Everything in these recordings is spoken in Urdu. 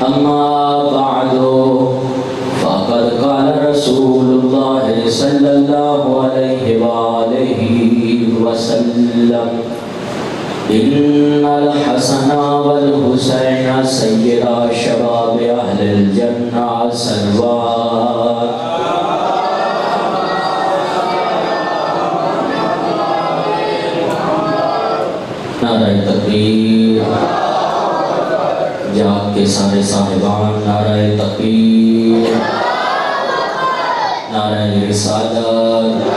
أما بعد فقد قال رسول الله صلى الله عليه وآله وسلم إن الحسن والحسين سيدا شباب أهل الجنة صلوات نعرہ تکبیر جاگ کے سارے صاحبان نعرہ تکبیر نعرہ رسالت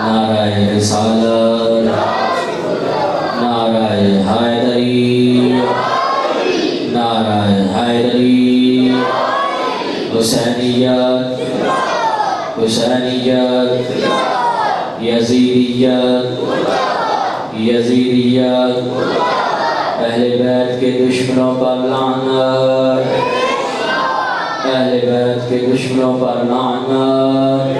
نعرہ رسالت نعرہ حیدری نعرہ حیدری حسینیت حسینیت یزیدیت یزیدیت اہل بیت کے دشمنوں پر لعنت اہل بیت کے دشمنوں پر لعنت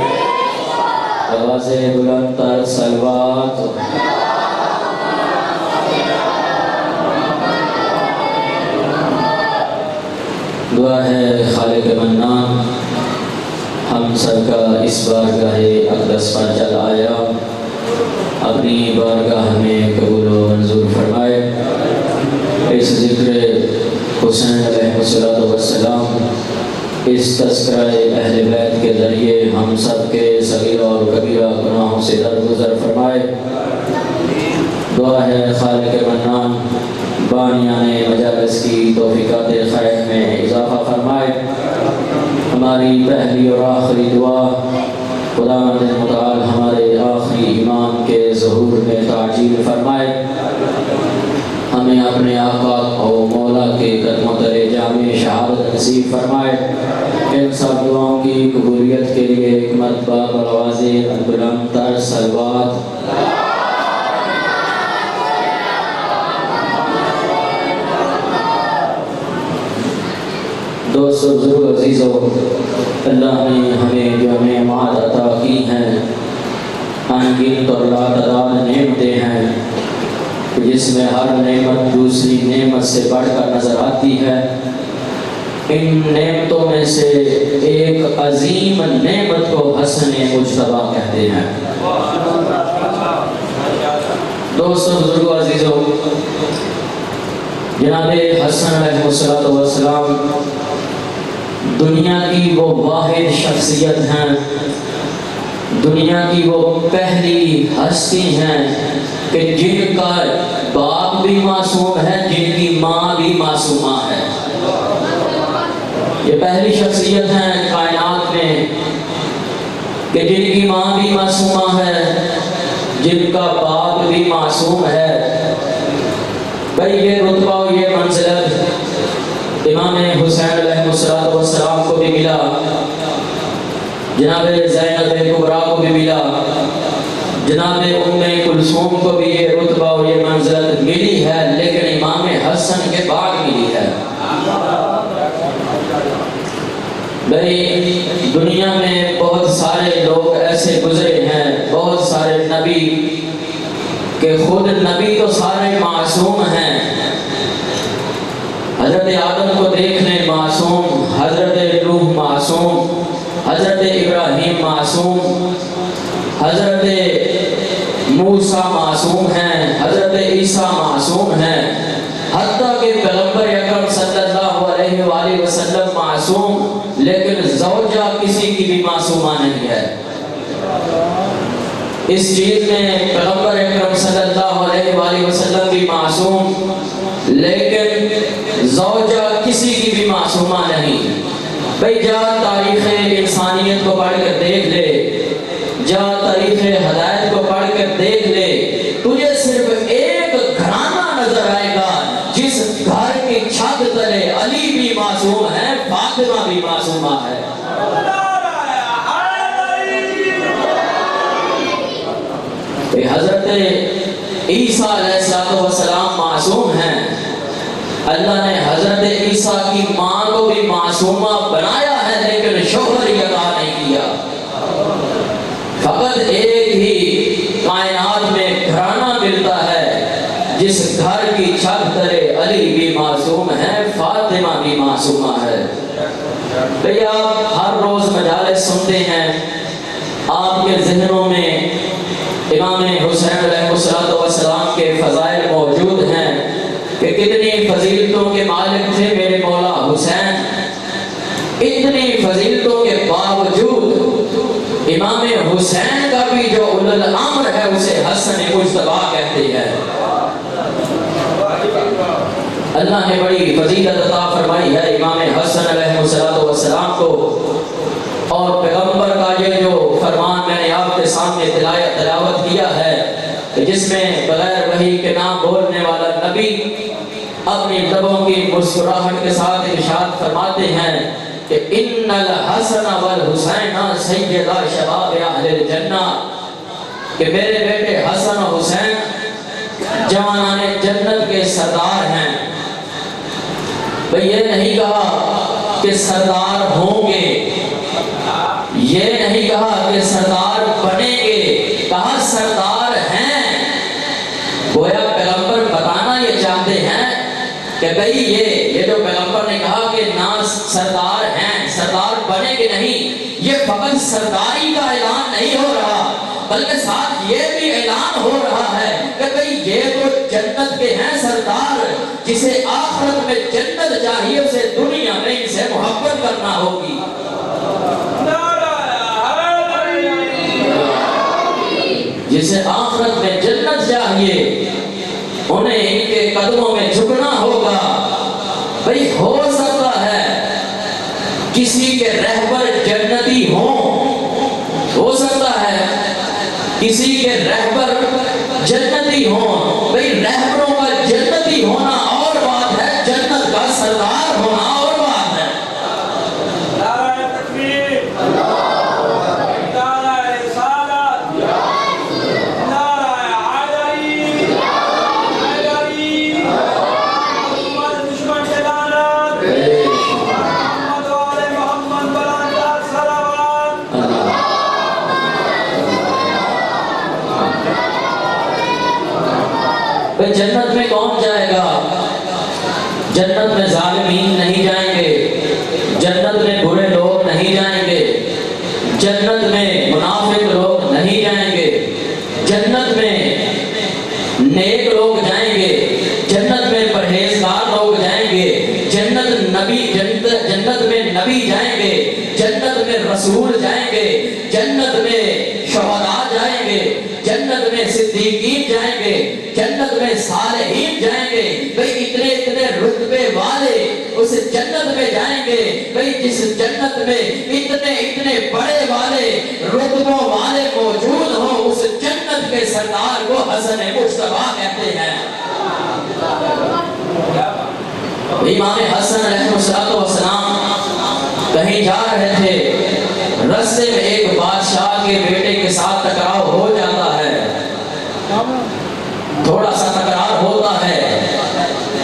آواز بلند تر صلوات دعا ہے خالق منان ہم سب کا اس بارگاہ اقدس پر چل آیا اپنی بارگاہ میں قبول و منظور فرمائے اس ذکر حسین علیہ السلام اس تذکرہ اہل بیت کے ذریعے ہم سب کے صغیرہ اور کبیرہ گناہوں سے درگزر فرمائے دعا ہے خالق منان بانیان مجالس کی توفیقات خیر میں اضافہ فرمائے ہماری پہلی اور آخری دعا خداوند متعال ہمارے آخری ایمان کے ظہور میں تعجیل فرمائے ہمیں اپنے آقا و مولا کے قدموں تلے جامع شہادت نصیب فرمائے ان سب دعاؤں کی قبولیت کے لیے ایک مرتبہ بلواز بلند تر صلوات دوستو بزرگ عزیزو اللہ نے ہمیں جو نعمات عطا کی ہیں انگنت اور لا تعداد نعمتیں ہیں جس میں ہر نعمت دوسری نعمت سے بڑھ کر نظر آتی ہے ان نعمتوں میں سے ایک عظیم نعمت کو حسن مجتبیٰ کہتے ہیں دوستو بزرگ عزیزو جناب حسن علیہ السلام دنیا کی وہ واحد شخصیت ہیں دنیا کی وہ پہلی ہستی ہیں کہ جن کا باپ بھی معصوم ہے جن کی ماں بھی معصومہ ہے یہ پہلی شخصیت ہیں کائنات میں کہ جن کی ماں بھی معصومہ ہے جن کا باپ بھی معصوم ہے بھئی یہ رتبہ اور یہ منزلت امام حسین علیہ السلام کو بھی ملا جناب زینب کبریٰ کو بھی ملا جناب ام کلثوم کو بھی یہ رتبہ اور یہ منزلت ملی ہے لیکن امام حسن کے بعد ملی ہے بھئی دنیا میں بہت سارے لوگ ایسے گزرے ہیں بہت سارے نبی کہ خود نبی تو سارے معصوم ہیں حضرت آدم کو دیکھ لیں معصوم حضرت نوح معصوم حضرت ابراہیم معصوم حضرت موسیٰ معصوم ہیں حضرت عیسیٰ معصوم ہیں حتیٰ کہ پیغمبر اکرم صلی اللہ علیہ وآلہ وسلم معصوم لیکن زوجہ کسی کی بھی معصومہ نہیں ہے اس چیز میں پیغمبر اکرم صلی اللہ علیہ وآلہ وسلم بھی معصوم لیکن زوجہ کسی کی بھی معصومہ نہیں بھئی جا تاریخ انسانیت کو پڑھ کر دیکھ لے جا تاریخ ہدایت کو پڑھ کر دیکھ لے تجھے صرف ایک گھرانہ نظر آئے گا جس گھر کی چھت تلے علی بھی معصوم ہے فاطمہ بھی معصومہ ہے حضرت عیسیٰ علیہ السلام معصوم ہیں اللہ نے حضرت عیسیٰ کی ماں کو بھی معصومہ بنایا ہے لیکن شوہر عطا نہیں کیا فقط ایک ہی کائنات میں گھرانہ ملتا ہے جس گھر کی چھت تلے علی بھی بھی معصوم ہے، فاطمہ بھی معصومہ ہے۔ بھئی آپ ہر روز مجالس سنتے ہیں، آپ کے ذہنوں میں امام حسین علیہ السلام کے فضائل موجود ہیں کہ کتنی فضیلتوں کے مالک تھے میرے مولا حسین۔ اتنی فضیلتوں کے باوجود امام حسین کا بھی جو اولو الامر ہے اسے حسن مجتبیٰ کہتے ہیں۔ اللہ نے بڑی فضیلت عطا فرمائی ہے امام حسن علیہ السلام کو، اور پیغمبر کا یہ جو فرمان میں نے آپ کے سامنے تلاوت کیا ہے، جس میں بغیر وحی کے نام بولنے والا نبی اپنی لبوں کی مسکراہٹ کے ساتھ ارشاد فرماتے ہیں کہ ان الحسن والحسین سیدا شباب اہل الجنہ، کہ میرے بیٹے حسن و حسین جوانان جنت کے سردار ہیں۔ بھئی یہ نہیں کہا کہ سردار ہوں گے، یہ نہیں کہا کہ سردار بنیں گے، کہا سردار ہیں۔ گویا پیغمبر بتانا یہ چاہتے ہیں کہ بھئی یہ جو پیغمبر نے کہا کہ نا سردار ہیں، سردار بنے گے نہیں، یہ فقط سرداری کا اعلان نہیں ہو رہا، بلکہ ساتھ یہ بھی اعلان ہو رہا ہے کہ بھئی یہ تو جنت کے ہیں سردار، جسے آخرت میں جنت چاہیے اسے دنیا میں ان سے محبت کرنا ہوگی۔ جسے آخرت میں جنت چاہیے انہیں ان کے قدموں میں جھکنا ہوگا۔ بھئی ہو سکتا ہے کسی کے رہبر جنتی ہوں، ہو سکتا ہے کسی کے رہبر جنتی ہوں، بھئی رہبروں کا جنتی ہونا اور بات ہے، جنت کا سردار ہونا اور بات ہے۔ نعرہ تکبیر، نعرہ رسالت، نعرہ حیدری، محمد دشمن کے لعنت، محمد و آل محمد بلند صلوات۔ بھئی جنت میں کون جائے گا؟ جنت میں ظالمین نہیں جائیں گے، جنت میں برے لوگ نہیں جائیں گے، جنت میں منافق لوگ نہیں جائیں گے، جنت میں نیک لوگ جائیں گے، جنت میں پرہیزگار لوگ جائیں گے، جنت میں نبی جائیں گے، جنت میں رسول جائیں گے، جنت میں شہداء جائیں گے، جنت میں صدیقین جائیں گے، جنت میں صالحین جائیں گے۔ بھئی اتنے رتبے والے اس جنت میں جائیں گے۔ بھئی جس جنت میں اتنے بڑے والے رتبوں والے موجود ہوں، اس جنت کے سردار کو حسن مجتبیٰ کہتے ہیں۔ امام حسن علیہ السلام کہیں جا رہے تھے، رستے میں ایک بادشاہ کے بیٹے کے ساتھ ٹکراؤ ہو جاتا ہے، تھوڑا سا تکرار ہوتا ہے۔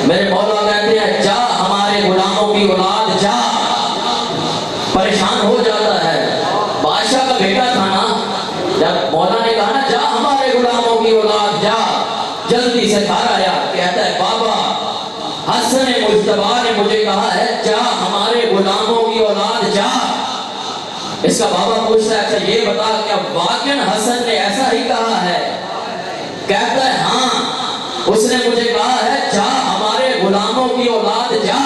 میرے مولا کہتے ہیں جا ہمارے غلاموں کی اولاد جا، پریشان ہو جاتا ہے۔ بادشاہ کا بیٹا تھا نا، جب مولا نے کہا نا جا ہمارے غلاموں کی اولاد جا، جلدی سے گھر آیا، کہتا ہے بابا حسن مجتبیٰ نے مجھے کہا ہے جا ہمارے غلاموں کی اولاد جا۔ اس کا بابا پوچھتا ہے اچھا یہ بتا کیا واقعاً حسن نے ایسا ہی کہا ہے؟ کہتا ہے ہاں، اس نے مجھے کہا ہے جا ہمارے غلاموں کی اولاد جا۔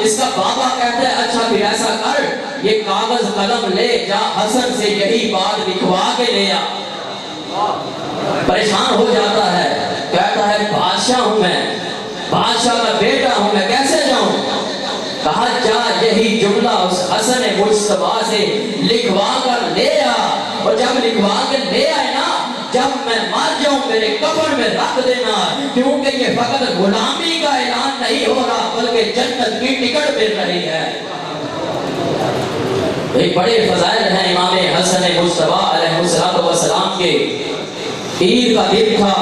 اس کا بابا کہتا ہے اچھا پھر ایسا کر، یہ کاغذ قلم لے جا حسن سے یہی بات لکھوا کے لے آ۔ پریشان ہو جاتا ہے، کہتا ہے بادشاہ ہوں میں، بادشاہ کا بیٹا ہوں میں، کیسے جاؤں؟ کہا جا یہی جملہ اس حسن مجتبیٰ سے لکھوا کر لے آ، اور جب لکھوا کے لے آئے نا، جب میں مر جاؤں میرے کفن میں رکھ دینا، کیونکہ یہ فقط غلامی کا اعلان نہیں ہو رہا بلکہ جنت کی ٹکٹ مل رہی ہے۔ بڑے فضائل ہیں امام حسن مجتبیٰ علیہ السلام کے۔ عید کا دن تھا،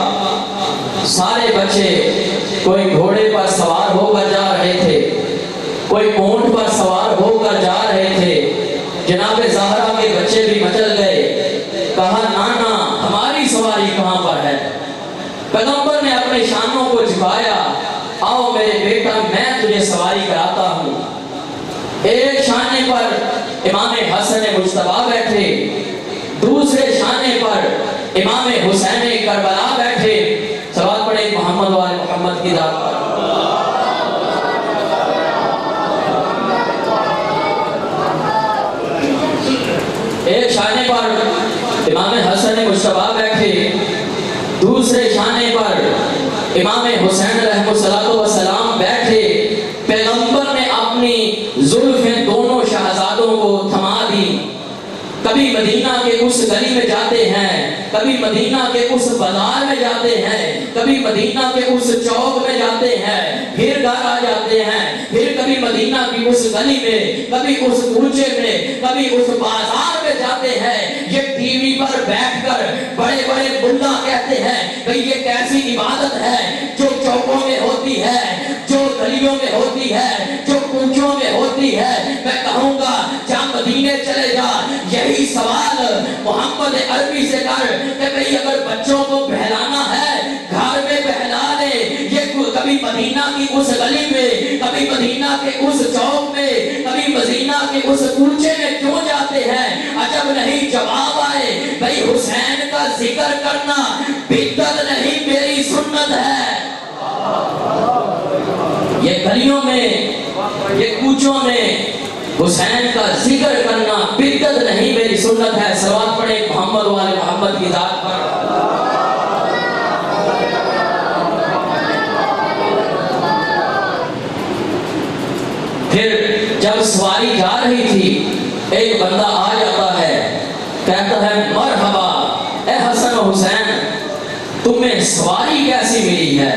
سارے بچے کوئی گھوڑے پر سوار ہو کر جا رہے تھے، کوئی اونٹ پر سوار ہو کر جا رہے تھے۔ جناب زہرا کے بچے بھی مچل گئے، کہا نانا ہماری سواری کہاں پر ہے؟ پیغمبر نے اپنے شانوں کو جھکایا، آؤ میرے بیٹا میں تجھے سواری کراتا ہوں۔ ایک شانے پر امام حسن مجتبیٰ بیٹھے، دوسرے شانے پر امام حسین کربلا بیٹھے۔ صلوات پڑھیں محمد و آل محمد کی ذات پر۔ ایک شانے پر امام حسن مجتبیٰ بیٹھے، دوسرے شانے پر امام حسین علیہ السلام بیٹھے۔ پیغمبر نے اپنی زلفیں دونوں شہزادوں کو تھما دی۔ کبھی مدینہ کے اس گلی میں جاتے ہیں، کبھی مدینہ کے اس بازار میں جاتے ہیں، کبھی مدینہ کے اس چوک میں جاتے ہیں، پھر گھر آ جاتے ہیں، پھر کبھی مدینہ کی اس گلی میں، کبھی اس کوچے میں، کبھی اس بازار میں جاتے ہیں۔ یہ ٹی وی پر بیٹھ کر بڑے بڑے ملا کہتے ہیں بھئی یہ کیسی عبادت ہے جو چوکوں میں ہوتی ہے، جو گلیوں میں ہوتی ہے، جو کوچوں میں ہوتی ہے۔ میں کہوں گا جا مدینے چلے جا، یہی سوال محمد عربی سے کر کہ بھئی اگر بچوں کو بہلانا ہے گھر میں بہلا لے۔ یہ کبھی مدینہ کی اس گلی میں، کبھی مدینہ کے اس چوک میں، کبھی مدینہ کے اس کوچے میں کیوں جاتے ہیں؟ عجب نہیں جواب آئے بھئی حسین کا ذکر کرنا بدعت نہیں میری سنت ہے۔ یہ گلیوں میں، یہ کوچوں میں حسین کا ذکر کرنا بدعت نہیں میری سنت ہے۔ صلوات پڑھیں محمد و آل محمد کی ذات پر۔ پھر جب سواری جا رہی تھی ایک بندہ آ جاتا ہے، کہتا ہے مرحبا اے حسن و حسین، تمہیں سواری کیسی ملی ہے؟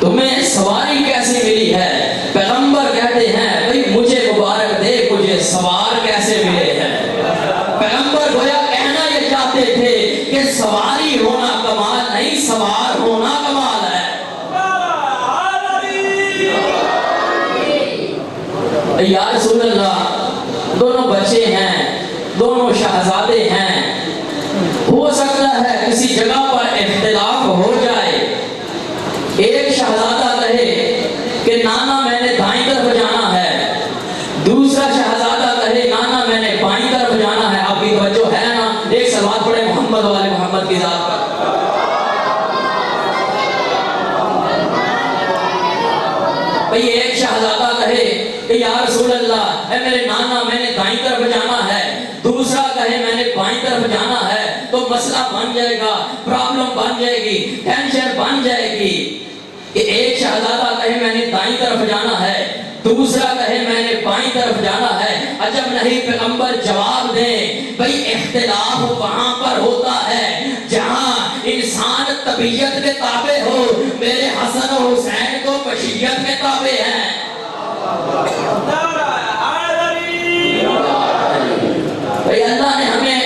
تمہیں سواری کیسی ملی ہے؟ پیغمبر کہتے ہیں بھئی مجھے مبارک دے، مجھے سوار کیسے ملے ہیں؟ پیغمبر گویا کہنا یہ چاہتے تھے کہ سواری ہونا کمال نہیں، سوار ہونا کمال ہے۔ یا رسول اللہ، دونوں بچے ہیں، دونوں شہزادے ہیں، ہو سکتا ہے کسی جگہ پر اختلاف ہو جائے۔ ایک شہزادہ کہے کہ نانا میں نے دائیں طرف جانا ہے، دوسرا شہزادہ کہے نانا میں نے بائیں طرف جانا ہے۔ آپ کی توجہ ہے نا؟ ایک صلوات پڑھیں محمد و آل محمد کی ذات پر۔ بھئی ایک شہزادہ کہے کہ یا رسول اللہ اے میرے نانا میں نے دائیں طرف جانا ہے، دوسرا کہے میں نے بائیں طرف جانا ہے، تو مسئلہ بن جائے گا، پرابلم بن جائے گی، ٹینشن بن جائے گی کہ ایک شہزادہ کہے میں نے دائیں طرف جانا ہے، دوسرا کہے میں نے بائیں طرف جانا ہے۔ عجب نہیں پیغمبر جواب دیں بھئی اختلاف وہاں پر ہوتا ہے جہاں انسان طبیعت کے تابع ہو۔ میرے حسن و حسین کو مشیت کے تابع ہیں۔ بھئی اللہ نے ہمیں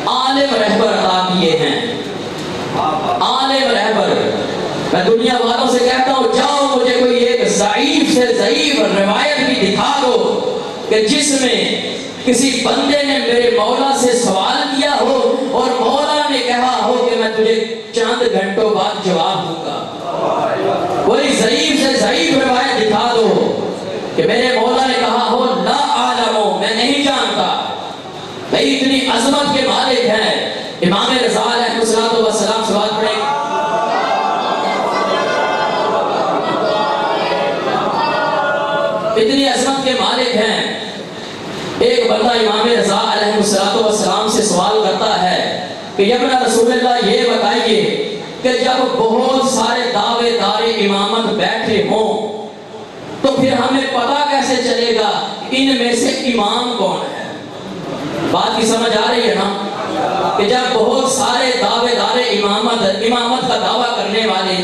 عالم رہبر عطا کیے ہیں، عالم رہبر۔ میں دنیا والوں سے کہتا ہوں جاؤ مجھے کوئی ایک ضعیف سے ضعیف روایت بھی دکھا دو کہ جس میں کسی بندے نے میرے مولا سے سوال کیا ہو اور مولا نے کہا ہو کہ میں تجھے چند گھنٹوں بعد جواب دوں گا۔ کوئی ضعیف سے ضعیف روایت دکھا دو کہ میرے مولا نے کہا ہو لا عالمو، میں نہیں جانتا۔ بھئی اتنی عظمت کے مالک ہیں امام رضا علیہ السلام، صلوات پڑھیں۔ اتنی عظمت کے مالک ہیں۔ ایک بندہ امام رضا علیہ السلام سے سوال کرتا ہے کہ یا رسول اللہ یہ بتائیے کہ جب بہت سارے دعوے دار امامت بیٹھے ہوں تو پھر ہمیں پتہ کیسے چلے گا ان میں سے امام کون ہے؟ بات کی سمجھ آ رہی ہے نا کہ جب بہت سارے دعوے دار امامت کا دعویٰ کرنے والے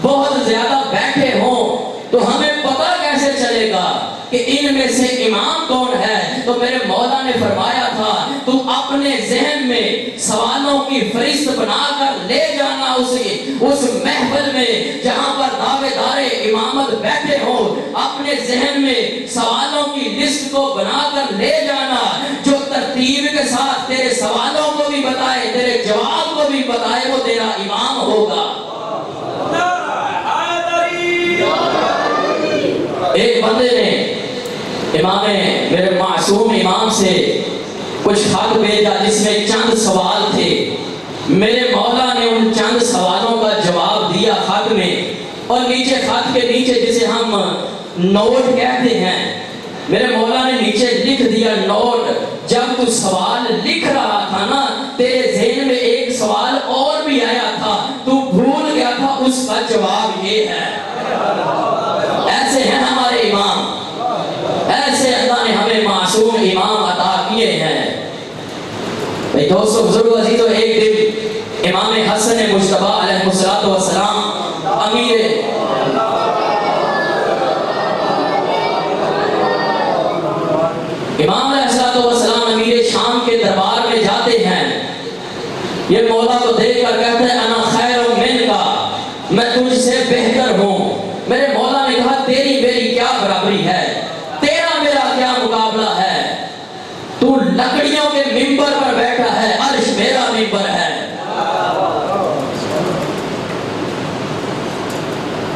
بہت زیادہ بیٹھے ہوں تو ہمیں پتہ کیسے چلے گا کہ ان میں سے امام کون ہے؟ تو میرے مولا نے فرمایا تھا تو اپنے ذہن میں سوالوں کی فہرست بنا کر لے جانا اس محفل میں جہاں پر دعوے دار امامت بیٹھے ہوں، اپنے ذہن میں سوالوں کی لسٹ کو بنا کر لے جانا، جو ترتیب کے ساتھ تیرے سوالوں کو بھی بتائے تیرے جواب کو بھی بتائے وہ تیرا امام ہوگا۔ ایک بندے نے میرے معصوم امام سے کچھ خط بھیجا جس میں چند سوال تھے. میرے مولا نے ان چند سوالوں کا جواب دیا خط میں، اور نیچے خط کے نیچے جسے ہم نوٹ کہتے ہیں، میرے مولا نے نیچے لکھ دیا نوٹ. جب تو سوال لکھ رہا تھا نا، تیرے ذہن میں ایک سوال اور بھی آیا تھا، تو بھول گیا تھا، اس کا جواب یہ ہے. ایسے ہیں ہمارے امام، ایسے اللہ نے ہمیں معصوم امام عطا کیے ہیں. بھئی دوستو، بزرگ عزیزو، ایک دن امام حسن مجتبی علیہ السلام امام علیہ السلام امیر شام کے دربار میں جاتے ہیں. یہ مولا کو دیکھ کر کہتے ہیں انا خیر من کا، میں تجھ سے بہتر ہوں. میرے مولا نے کہا تیری میری کیا برابری ہے، تیرا میرا کیا مقابلہ ہے. تو لکڑیوں کے منبر پر بیٹھا ہے، عرش میرا منبر ہے.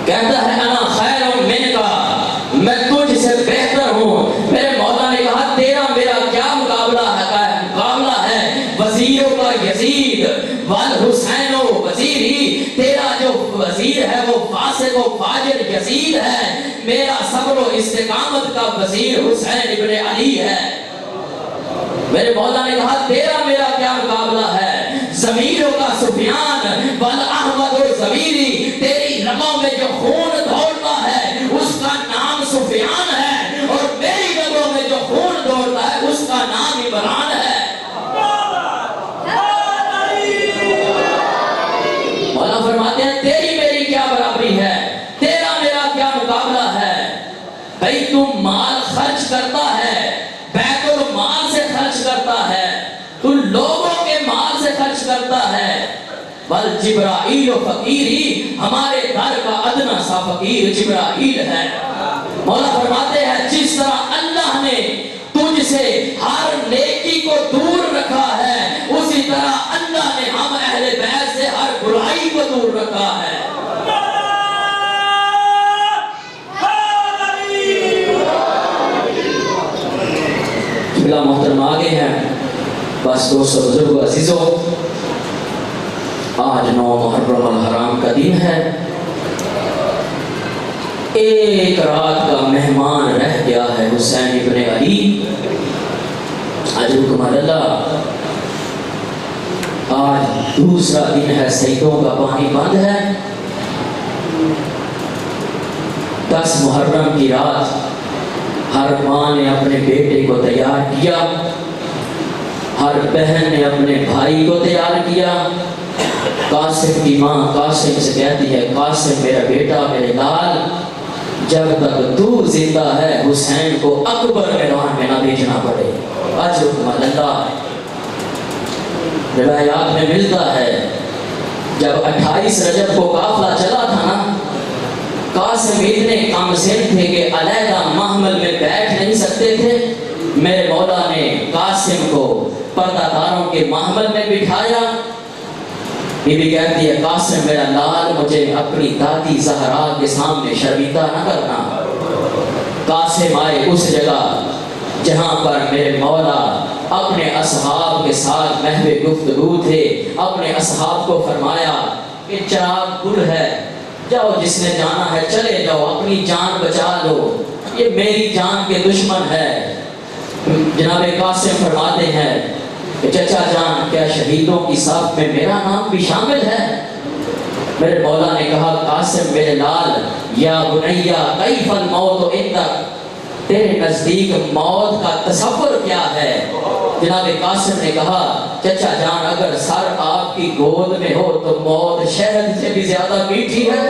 کہتا ہے انا خیر من کا، میں تجھ سے بہتر ہوں. میرے مولا نے کہا تیرا میرا کیا مقابلہ ہے وزیروں کا یزید والحسین وزیر ہی. تیرا جو وزیر ہے وہ فاسق و فاجر یزید ہے، میرا صبر و استقامت کا وزیر حسین ابن علی ہے. میرے مولا نے کہا تیرا میرا کیا مقابلہ ہے ضمیروں کا سفیان والاحمد الضمیری. تیری رگوں میں جو خون دوڑتا ہے اس کا نام سفیان ہے، اور میری رگوں میں جو خون دوڑتا ہے اس کا نام عمران ہے. مولا فرماتے ہیں تیری میری کیا برابری ہے، تیرا میرا کیا مقابلہ ہے. بھئی تم مال خرچ کرتا ہے، بیت المال سے خرچ کرتا ہے، تو لوگوں کے مال سے خرچ کرتا ہے. بل جبرائیل و فقیری، ہمارے گھر کا ادنا سا فقیر جبرائیل ہے. مولا فرماتے ہیں جس طرح اللہ نے تجھ سے ہر نیکی کو دور رکھا ہے، اسی طرح اللہ نے ہم اہل بیت سے ہر برائی کو دور رکھا ہے. بلا محترم آگے ہیں. بس دوستو، بزرگ عزیزو، آج 9 محرم الحرام کا دن ہے. ایک رات کا مہمان رہ گیا ہے حسین ابن علی اجرکم اللہ. آج دوسرا دن ہے، سیدوں کا پانی بند ہے. 10 محرم کی رات ہر ماں نے اپنے بیٹے کو تیار کیا، ہر بہن نے اپنے بھائی کو تیار کیا. قاسم کی ماں قاسم سے کہتی ہے قاسم میرا بیٹا، میرے لال، جب تک تو زندہ ہے حسین کو اکبر میدان میں نہ بھیجنا پڑے. اجرکم اللہ. روایات میں ملتا ہے جب 28 رجب کو قافلہ چلا تھا نا، قاسم اتنے کم سن تھے کہ علیحدہ محمل میں بیٹھ نہیں سکتے تھے. میرے مولا نے قاسم کو پردہ داروں کے محمل میں بٹھایا. بی بی کہتی ہے قاسم میرا لال، مجھے اپنی دادی زہرا کے سامنے شرمندہ نہ کرنا. قاسم آئے اس جگہ جہاں پر میرے مولا اپنے اصحاب کے ساتھ محو گفتگو تھے. اپنے اصحاب کو فرمایا کہ چراغ گل ہے، جاؤ جس نے جانا ہے چلے جاؤ، اپنی جان بچا لو، یہ میری جان کے دشمن ہے. جناب قاسم فرماتے ہیں کہ چچا جان، کیا شہیدوں کی صف میں میرا نام بھی شامل ہے؟ میرے مولا نے کہا قاسم میرے لال، یا بنیا کیف الموت عندک، تیرے نزدیک موت کا تصور کیا ہے؟ جناب قاسم نے کہا چچا جان، اگر سر آپ کی گود میں ہو تو موت شہد سے بھی زیادہ میٹھی ہے.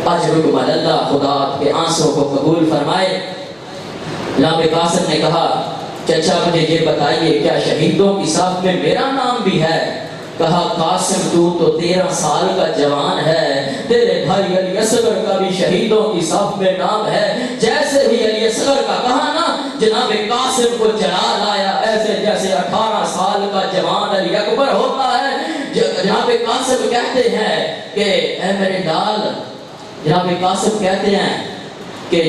اجرکم اللہ، خدا آپ کے آنسوں کو قبول فرمائے. جناب قاسم نے کہا چچا مجھے یہ بتائیے کیا شہیدوں کی صف میں میرا نام بھی ہے؟ کہا قاسم تو 13 سال کا جوان ہے، تیرے بھائی علی اصغر کا بھی شہیدوں کی صف میں نام ہے. جیسے ہی علی اصغر کا کہا نا، جناب قاسم کو جلا لایا، ایسے جیسے 18 سال کا جوان علی اکبر ہوتا ہے. جناب قاسم کہتے ہیں کہ اے میرے لال، جناب قاسم کہتے ہیں کہ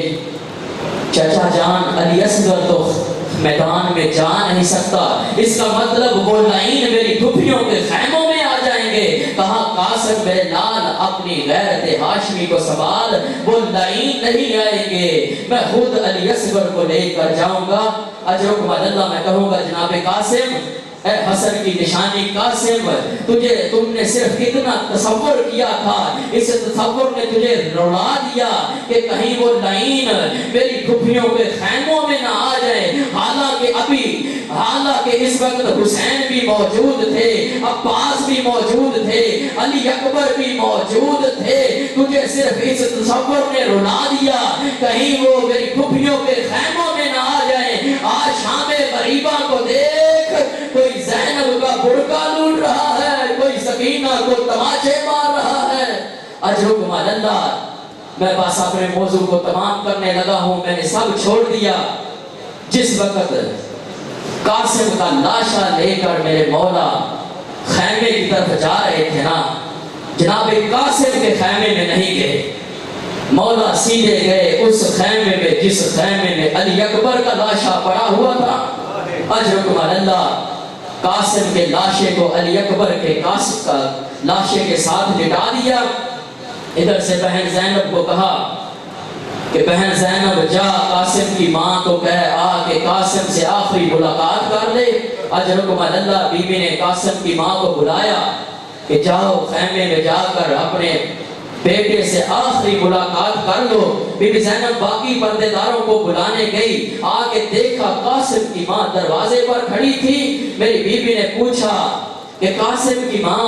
چچا جان علی اصغر تو میدان میں جا نہیں سکتا، اس کا مطلب وہ لعین میری پھپھیوں کے خیموں میں آ جائیں گے۔ کہا قاسم میرے لال اپنی غیرت ہاشمی کو سنبھال، وہ لعین نہیں آئیں گے، میں خود علی اصغر کو لے کر جاؤں گا۔ اجرکم اللہ، میں کہوں گا جناب قاسم، اے حسن کی نشانی قاسم، تم نے صرف کتنا تصور کیا تھا، اس تصور نے تجھے رولا دیا کہ کہیں وہ لعین میری پھپھیوں کے خیموں میں نہ آ جائے۔ حالانکہ اس وقت حسین بھی موجود تھے، عباس بھی موجود تھے، علی اکبر بھی موجود تھے، تجھے صرف اس تصور نے رولا دیا کہیں وہ میری پھپھیوں کے خیموں میں نہ آ جائیں۔ آج شام غریبہ کو دیکھ، کوئی زینب کا برقع لوٹ رہا ہے، کوئی سکینہ کو تماچے مار رہا ہے۔ اجرکم اللہ، میں بس اپنے موضوع کو تمام کرنے لگا ہوں، میں نے سب چھوڑ دیا۔ جس وقت قاسم کا لاشا لے کر میرے مولا خیمے کی طرف جا رہے تھے نا، جناب قاسم کے خیمے میں نہیں گئے، مولا سیدھے گئے اس خیمے میں جس خیمے میں علی اکبر کا لاشا پڑا ہوا تھا۔ اجرکم اللہ، قاسم کے لاشے کو علی اکبر کے قاسم کا لاشے کے ساتھ لٹا دیا۔ ادھر سے بہن زینب کو کہا کہ بہن زینب جا قاسم کی ماں کو کہہ آ کہ قاسم سے آخری ملاقات کر لے۔ اجرکم اللہ، بی بی نے قاسم کی ماں کو بلایا کہ جاؤ خیمے میں جا کر اپنے بیٹے سے آخری ملاقات کر لو۔ بی بی زینب باقی پردے داروں کو بلانے گئی، آگے دیکھا قاسم کی ماں دروازے پر کھڑی تھی۔ میری بی بی نے پوچھا کہ قاسم کی ماں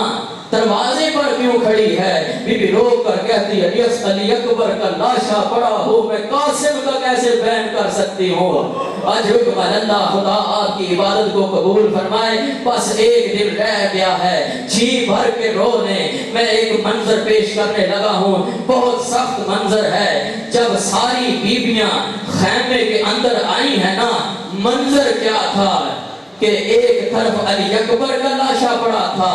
دروازے پر کیوں کھڑی ہے؟ بی بی رو کر کہتی ہے علی اکبر کا لاشا پڑا ہو، میں قاسم کا کیسے بیان کر سکتی ہوں؟ اجرکم اللہ، خدا آپ کی عبادت کو قبول فرمائے۔ بس ایک دن رہ گیا ہے، جی بھر کے رونے میں ایک منظر پیش کرنے لگا ہوں، بہت سخت منظر ہے۔ جب ساری بیبیاں خیمے کے اندر آئی ہیں نا، منظر کیا تھا کہ ایک طرف علی اکبر کا لاشا پڑا تھا،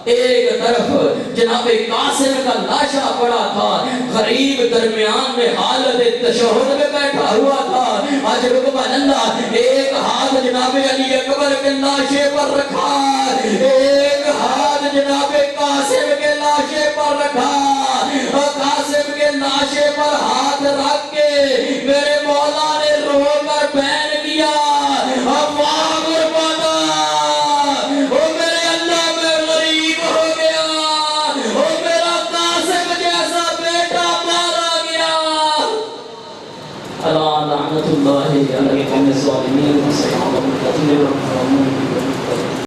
ایک طرف جناب قاسم کا لاشا پڑا تھا، غریب درمیان میں حالت تشہد میں بیٹھا ہوا تھا۔ اجرکم اللہ، ایک ہاتھ جناب علی اکبر کے لاشے پر رکھا، ایک ہاتھ جناب قاسم کے لاشے پر رکھا، قاسم کے لاشے پر ہاتھ رکھ کے میرے مولا نے رو کر بیان کیا، اللہ علیہ الظالمین